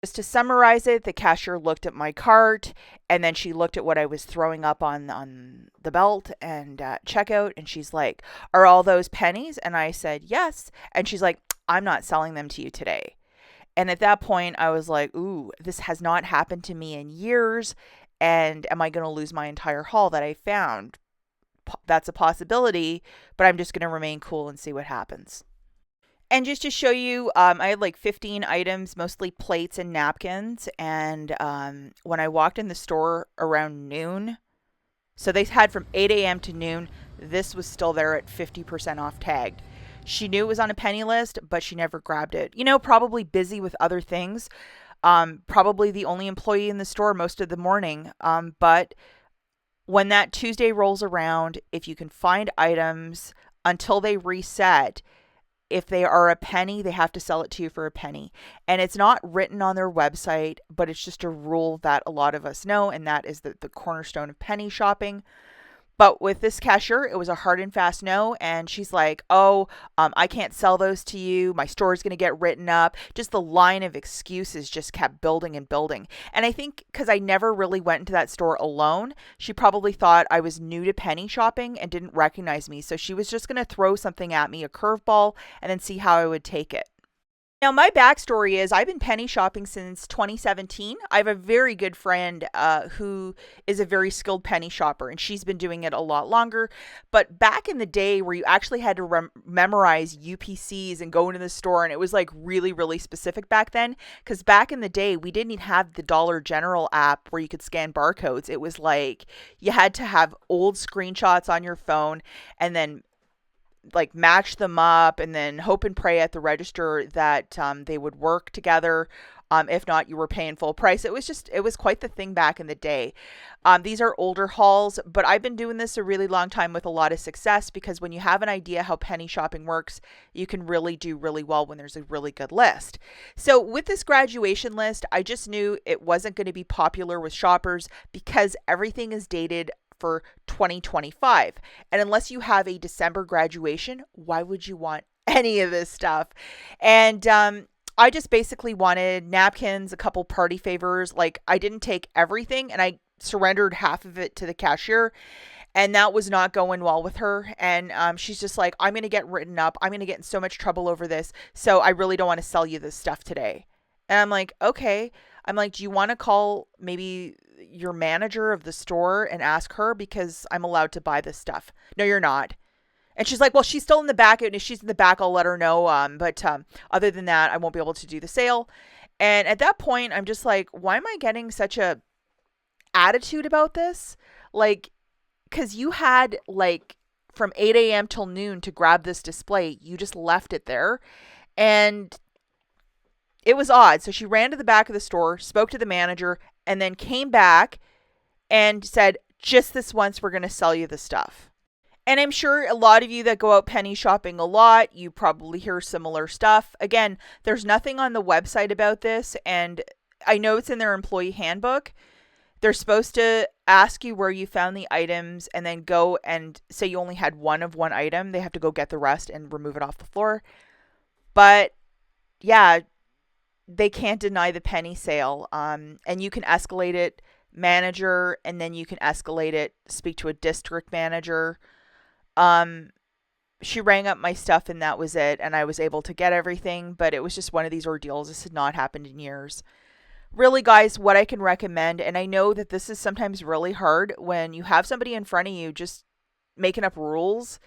Just to summarize it, the cashier looked at my cart, and then she looked at what I was throwing up on the belt and checkout, and she's like, "Are all those pennies?" And I said, "Yes." And she's like, "I'm not selling them to you today." And at that point, I was like, "Ooh, this has not happened to me in years. And am I going to lose my entire haul that I found?" That's a possibility, but I'm just going to remain cool and see what happens. And just to show you, I had like 15 items, mostly plates and napkins. And when I walked in the store around noon, so they had from 8 a.m. to noon, this was still there at 50% off tagged. She knew it was on a penny list, but she never grabbed it. Probably busy with other things. Probably the only employee in the store most of the morning. But when that Tuesday rolls around, if you can find items until they reset, if they are a penny, they have to sell it to you for a penny. And it's not written on their website, but it's just a rule that a lot of us know, and that is the cornerstone of penny shopping. But with this cashier, it was a hard and fast no. And she's like, "Oh, I can't sell those to you. My store is going to get written up." Just the line of excuses just kept building and building. And I think because I never really went into that store alone, she probably thought I was new to penny shopping and didn't recognize me. So she was just going to throw something at me, a curveball, and then see how I would take it. Now, my backstory is I've been penny shopping since 2017. I have a very good friend who is a very skilled penny shopper, and she's been doing it a lot longer. But back in the day where you actually had to memorize UPCs and go into the store, and it was like really, really specific back then, because back in the day, we didn't even have the Dollar General app where you could scan barcodes. It was like you had to have old screenshots on your phone and then like match them up and then hope and pray at the register that they would work together. If not, you were paying full price. It was quite the thing back in the day. These are older hauls, but I've been doing this a really long time with a lot of success, because when you have an idea how penny shopping works, you can really do really well when there's a really good list. So with this graduation list, I just knew it wasn't going to be popular with shoppers because everything is dated for 2025. And unless you have a December graduation, why would you want any of this stuff? And I just basically wanted napkins, a couple party favors. Like, I didn't take everything, and I surrendered half of it to the cashier. And that was not going well with her. And she's just like, "I'm going to get written up. I'm going to get in so much trouble over this. So I really don't want to sell you this stuff today." And I'm like, "Okay." I'm like, "Do you want to call maybe your manager of the store and ask her, because I'm allowed to buy this stuff?" "No, you're not." And she's like, "Well, she's still in the back. And if she's in the back, I'll let her know. But other than that, I won't be able to do the sale." And at that point, I'm just like, why am I getting such a attitude about this? Like, because you had like from 8 a.m. till noon to grab this display. You just left it there. And it was odd. So she ran to the back of the store, spoke to the manager, and then came back and said, "Just this once, we're going to sell you the stuff." And I'm sure a lot of you that go out penny shopping a lot, you probably hear similar stuff. Again, there's nothing on the website about this, and I know it's in their employee handbook. They're supposed to ask you where you found the items and then go and say you only had one of one item. They have to go get the rest and remove it off the floor. But yeah, they can't deny the penny sale. And you can escalate it manager, and then you can escalate it, speak to a district manager. Um, she rang up my stuff, and that was it. And I was able to get everything, but it was just one of these ordeals. This had not happened in years. Really, guys, what I can recommend, and I know that this is sometimes really hard when you have somebody in front of you just making up rules.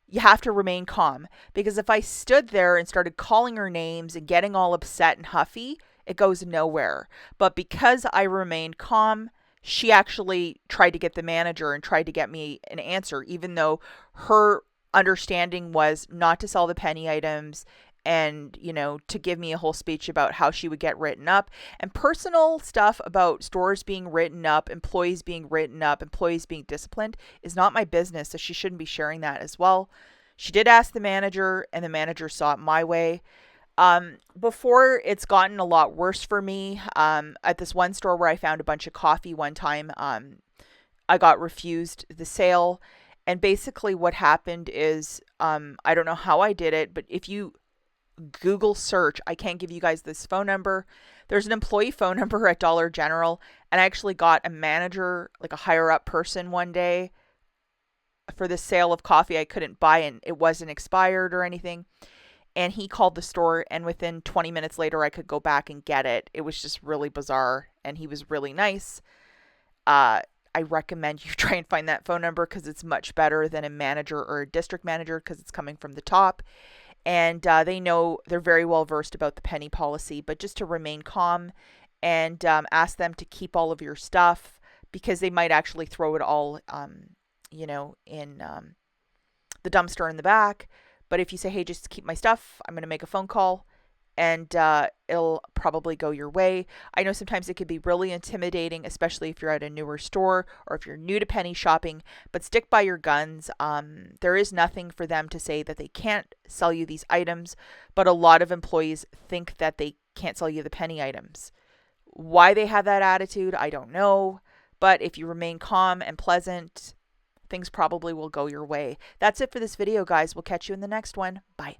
You have to remain calm, because if I stood there and started calling her names and getting all upset and huffy, it goes nowhere. But because I remained calm, she actually tried to get the manager and tried to get me an answer, even though her understanding was not to sell the penny items, and to give me a whole speech about how she would get written up, and personal stuff about stores being written up, employees being written up, employees being disciplined is not my business. So she shouldn't be sharing that as well. She did ask the manager, and the manager saw it my way. Before it's gotten a lot worse for me, at this one store where I found a bunch of coffee one time, I got refused the sale. And basically what happened is, I don't know how I did it, but if you Google search. I can't give you guys this phone number. There's an employee phone number at Dollar General, and I actually got a manager, like a higher up person one day for the sale of coffee I couldn't buy, and it wasn't expired or anything. And he called the store, and within 20 minutes later I could go back and get it. It was just really bizarre, and he was really nice. I recommend you try and find that phone number because it's much better than a manager or a district manager because it's coming from the top. And they know, they're very well versed about the penny policy, but just to remain calm and ask them to keep all of your stuff because they might actually throw it all, in the dumpster in the back. But if you say, hey, just keep my stuff, I'm going to make a phone call, and it'll probably go your way. I know sometimes it could be really intimidating, especially if you're at a newer store or if you're new to penny shopping, but stick by your guns. There is nothing for them to say that they can't sell you these items, but a lot of employees think that they can't sell you the penny items. Why they have that attitude, I don't know, but if you remain calm and pleasant, things probably will go your way. That's it for this video, guys. We'll catch you in the next one. Bye.